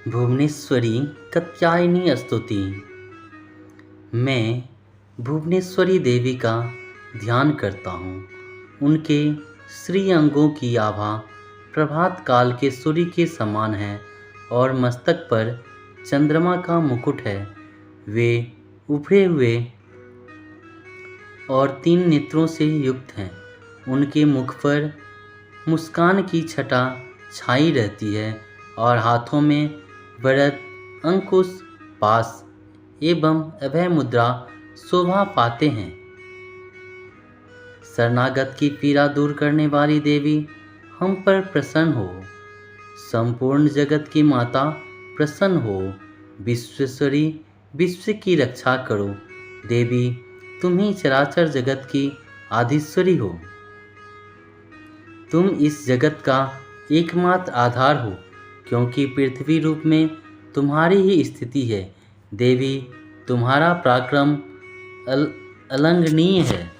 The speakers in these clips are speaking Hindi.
भुवनेश्वरी कात्यायनी स्तुति। मैं भुवनेश्वरी देवी का ध्यान करता हूँ। उनके श्री अंगों की आभा प्रभात काल के सूर्य के समान है और मस्तक पर चंद्रमा का मुकुट है। वे उभरे हुए और 3 नेत्रों से युक्त हैं। उनके मुख पर मुस्कान की छटा छाई रहती है और हाथों में वरद, अंकुश, पास एवं अभय मुद्रा शोभा पाते हैं। शरणागत की पीड़ा दूर करने वाली देवी हम पर प्रसन्न हो। संपूर्ण जगत की माता प्रसन्न हो। विश्वेश्वरी विश्व की रक्षा करो। देवी तुम ही चराचर जगत की आधीश्वरी हो। तुम इस जगत का एकमात्र आधार हो, क्योंकि पृथ्वी रूप में तुम्हारी ही स्थिति है। देवी तुम्हारा पराक्रम अलंघनीय है।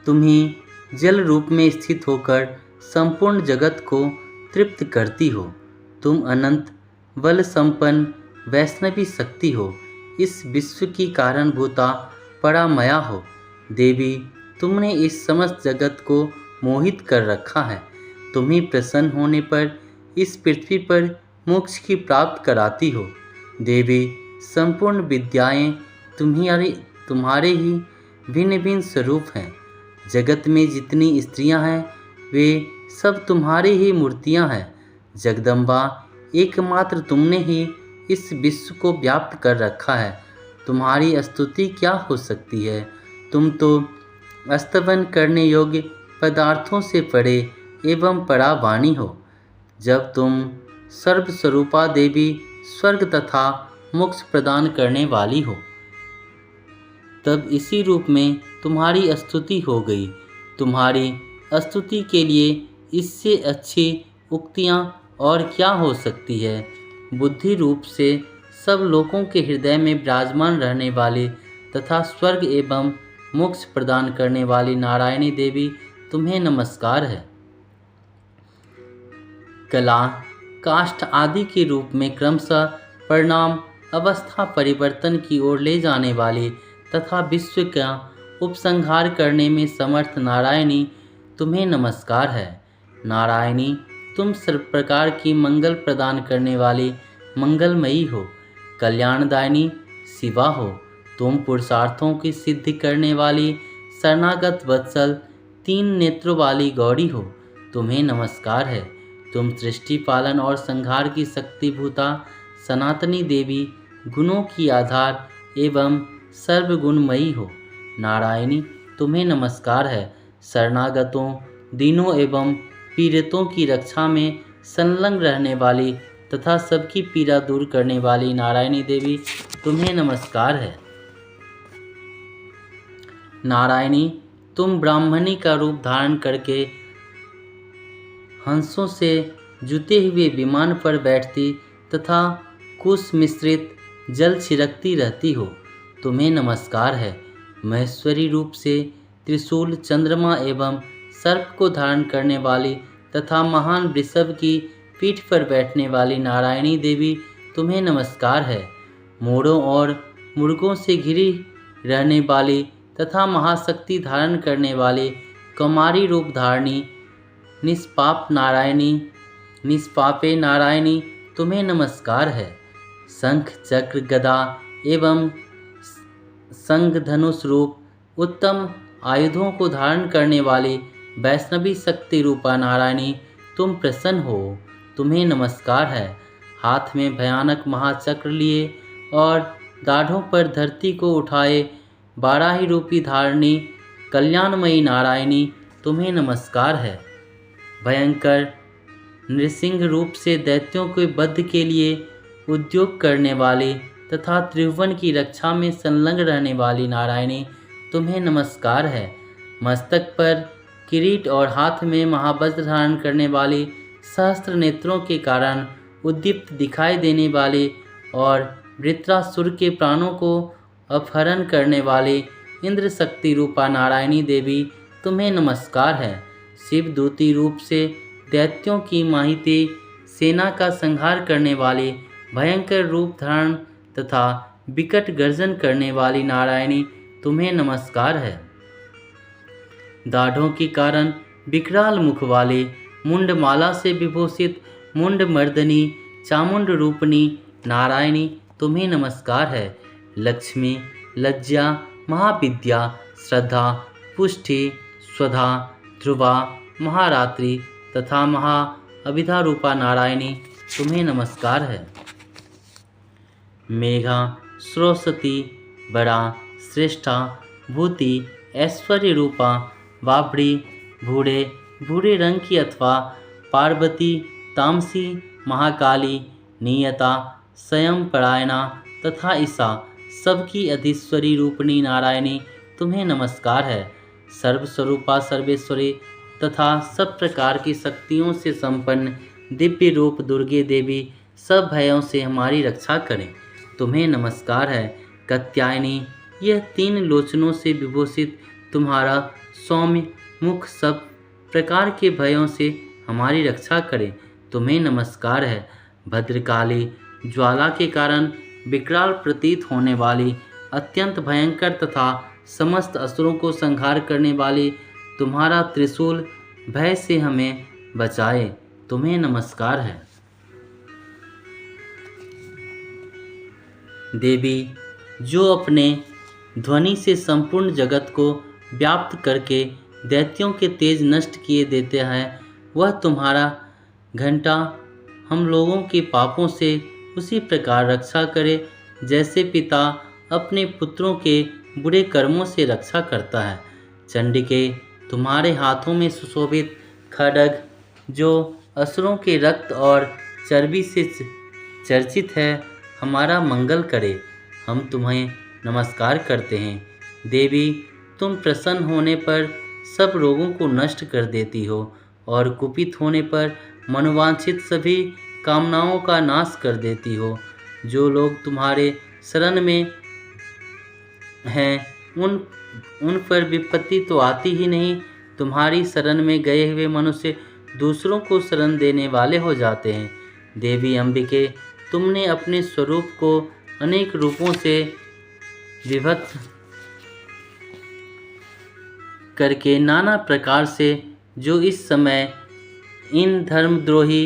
तुम ही जल रूप में स्थित होकर संपूर्ण जगत को तृप्त करती हो। तुम अनंत बल संपन्न वैष्णवी शक्ति हो। इस विश्व की कारणभूता परामया हो। देवी तुमने इस समस्त जगत को मोहित कर रखा है। तुम ही प्रसन्न होने पर इस पृथ्वी पर मोक्ष की प्राप्त कराती हो। देवी संपूर्ण विद्याएं तुम्हारे ही भिन्न भिन्न स्वरूप हैं। जगत में जितनी स्त्रियां हैं वे सब तुम्हारी ही मूर्तियां हैं। जगदम्बा एकमात्र तुमने ही इस विश्व को व्याप्त कर रखा है। तुम्हारी स्तुति क्या हो सकती है। तुम तो स्तवन करने योग्य पदार्थों से परे एवं परावाणी हो। जब तुम सर्वस्वरूपा देवी स्वर्ग तथा मोक्ष प्रदान करने वाली हो, तब इसी रूप में तुम्हारी स्तुति हो गई। तुम्हारी स्तुति के लिए इससे अच्छी उक्तियाँ और क्या हो सकती है। बुद्धि रूप से सब लोगों के हृदय में विराजमान रहने वाली तथा स्वर्ग एवं मोक्ष प्रदान करने वाली नारायणी देवी तुम्हें नमस्कार है। कला, काष्ठ आदि के रूप में क्रमशः परिणाम अवस्था परिवर्तन की ओर ले जाने वाली तथा विश्व का उपसंहार करने में समर्थ नारायणी तुम्हें नमस्कार है। नारायणी तुम सर्व प्रकार की मंगल प्रदान करने वाली मंगलमयी हो। कल्याणदायिनी शिवा हो। तुम पुरुषार्थों की सिद्धि करने वाली शरणागत वत्सल 3 नेत्रों वाली गौरी हो। तुम्हें नमस्कार है। तुम सृष्टि पालन और संहार की शक्तिभूता सनातनी देवी गुणों की आधार एवं सर्वगुणमयी हो। नारायणी तुम्हें नमस्कार है। शरणागतों, दीनों एवं पीड़ितों की रक्षा में संलग्न रहने वाली तथा सबकी पीड़ा दूर करने वाली नारायणी देवी तुम्हें नमस्कार है। नारायणी तुम ब्राह्मणी का रूप धारण करके हंसों से जुते हुए विमान पर बैठती तथा कुश मिश्रित जल छिड़कती रहती हो। तुम्हें नमस्कार है। महेश्वरी रूप से त्रिशूल, चंद्रमा एवं सर्प को धारण करने वाली तथा महान वृषभ की पीठ पर बैठने वाली नारायणी देवी तुम्हें नमस्कार है। मोरों और मुर्गों से घिरी रहने वाली तथा महाशक्ति धारण करने वाली कौमारी रूप धारणी निष्पापे नारायणी तुम्हें नमस्कार है। शंख, चक्र, गदा एवं संग धनुष रूप उत्तम आयुधों को धारण करने वाली वैष्णवी शक्ति रूपा नारायणी तुम प्रसन्न हो। तुम्हें नमस्कार है। हाथ में भयानक महाचक्र लिए और दाढ़ों पर धरती को उठाए बाराही रूपी धारणी कल्याणमयी नारायणी तुम्हें नमस्कार है। भयंकर नृसिंह रूप से दैत्यों के वध के लिए उद्योग करने वाली तथा त्रिभुवन की रक्षा में संलग्न रहने वाली नारायणी तुम्हें नमस्कार है। मस्तक पर किरीट और हाथ में महावज्र धारण करने वाली सहस्त्र नेत्रों के कारण उद्दीप्त दिखाई देने वाली और वृत्रासुर के प्राणों को अपहरण करने वाली इंद्र शक्ति रूपा नारायणी देवी तुम्हें नमस्कार है। शिवदूती रूप से दैत्यों की माहिती सेना का संहार करने वाली, भयंकर रूप धारण तथा विकट गर्जन करने वाली नारायणी, तुम्हें नमस्कार है। दाढ़ों के कारण विकराल मुख वाले, मुंडमाला से विभूषित मुंडमर्दनी चामुंड रूपनी नारायणी, तुम्हें नमस्कार है। लक्ष्मी, लज्जा, महाविद्या, श्रद्धा, पुष्टि, स्वधा, ध्रुवा, महारात्रि तथा अभिधा रूपा नारायणी, तुम्हें नमस्कार है। मेघा, सरस्वती, बड़ा, श्रेष्ठा, भूति, ऐश्वर्य रूपा, बाबड़ी, भूरे रंग की अथवा पार्वती, तामसी, महाकाली, नियता, स्वयं परायणा तथा ईसा, सबकी अधीश्वरी रूपणी नारायणी, तुम्हें नमस्कार है। सर्वस्वरूपा, सर्वेश्वरी तथा सब प्रकार की शक्तियों से संपन्न दिव्य रूप दुर्गे देवी, सब भयों से हमारी रक्षा करें, तुम्हें नमस्कार है। कात्यायनी, यह 3 लोचनों से विभूषित तुम्हारा सौम्य मुख सब प्रकार के भयों से हमारी रक्षा करे, तुम्हें नमस्कार है। भद्रकाली, ज्वाला के कारण विकराल प्रतीत होने वाली, अत्यंत भयंकर तथा समस्त असुरों को संहार करने वाली तुम्हारा त्रिशूल भय से हमें बचाए, तुम्हें नमस्कार है। देवी, जो अपने ध्वनि से संपूर्ण जगत को व्याप्त करके दैत्यों के तेज नष्ट किए देते हैं, वह तुम्हारा घंटा हम लोगों के पापों से उसी प्रकार रक्षा करे जैसे पिता अपने पुत्रों के बुरे कर्मों से रक्षा करता है। चंडिके, तुम्हारे हाथों में सुशोभित खड्ग, जो असुरों के रक्त और चर्बी से चर्चित है, हमारा मंगल करे, हम तुम्हें नमस्कार करते हैं। देवी, तुम प्रसन्न होने पर सब रोगों को नष्ट कर देती हो और कुपित होने पर मनोवांछित सभी कामनाओं का नाश कर देती हो। जो लोग तुम्हारे शरण में हैं उन पर विपत्ति तो आती ही नहीं, तुम्हारी शरण में गए हुए मनुष्य दूसरों को शरण देने वाले हो जाते हैं। देवी अंबिके, तुमने अपने स्वरूप को अनेक रूपों से विभक्त करके नाना प्रकार से जो इस समय इन धर्मद्रोही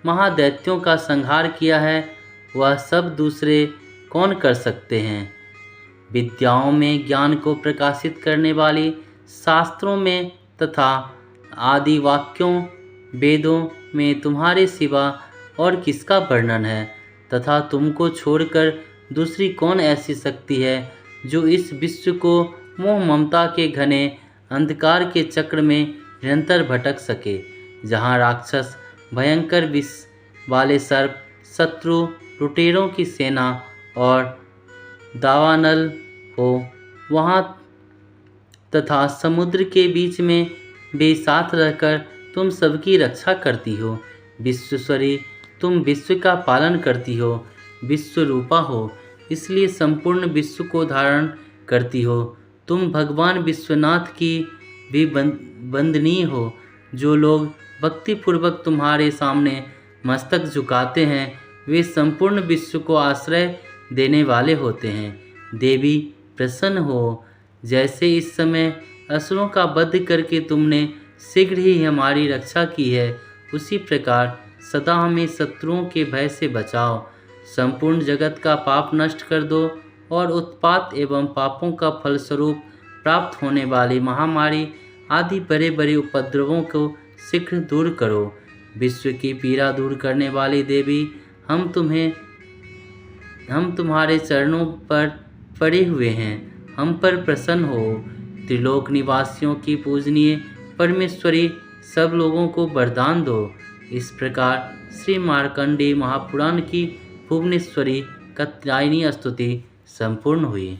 महादैत्यों का संहार किया है, वह सब दूसरे कौन कर सकते हैं। विद्याओं में ज्ञान को प्रकाशित करने वाली, शास्त्रों में तथा आदि वाक्यों वेदों में तुम्हारे सिवा और किसका वर्णन है, तथा तुमको छोड़कर दूसरी कौन ऐसी शक्ति है जो इस विश्व को मोह ममता के घने अंधकार के चक्र में निरंतर भटक सके। जहाँ राक्षस, भयंकर विष वाले सर्प, शत्रु, लुटेरों की सेना और दावानल हो, वहाँ तथा समुद्र के बीच में भी साथ रहकर तुम सबकी रक्षा करती हो। विश्वेश्वरी, तुम विश्व का पालन करती हो, विश्व रूपा हो, इसलिए संपूर्ण विश्व को धारण करती हो। तुम भगवान विश्वनाथ की भी वंदनीय हो। जो लोग भक्तिपूर्वक तुम्हारे सामने मस्तक झुकाते हैं, वे संपूर्ण विश्व को आश्रय देने वाले होते हैं। देवी, प्रसन्न हो। जैसे इस समय असुरों का वध करके तुमने शीघ्र ही हमारी रक्षा की है, उसी प्रकार सदा हमें शत्रुओं के भय से बचाओ। संपूर्ण जगत का पाप नष्ट कर दो और उत्पात एवं पापों का फलस्वरूप प्राप्त होने वाली महामारी आदि बड़े बड़े उपद्रवों को शीघ्र दूर करो। विश्व की पीड़ा दूर करने वाली देवी, हम तुम्हारे चरणों पर पड़े हुए हैं, हम पर प्रसन्न हो। त्रिलोक निवासियों की पूजनीय परमेश्वरी, सब लोगों को वरदान दो। इस प्रकार श्री मार्कंडेय महापुराण की भुवनेश्वरी कात्यायनी स्तुति संपूर्ण हुई।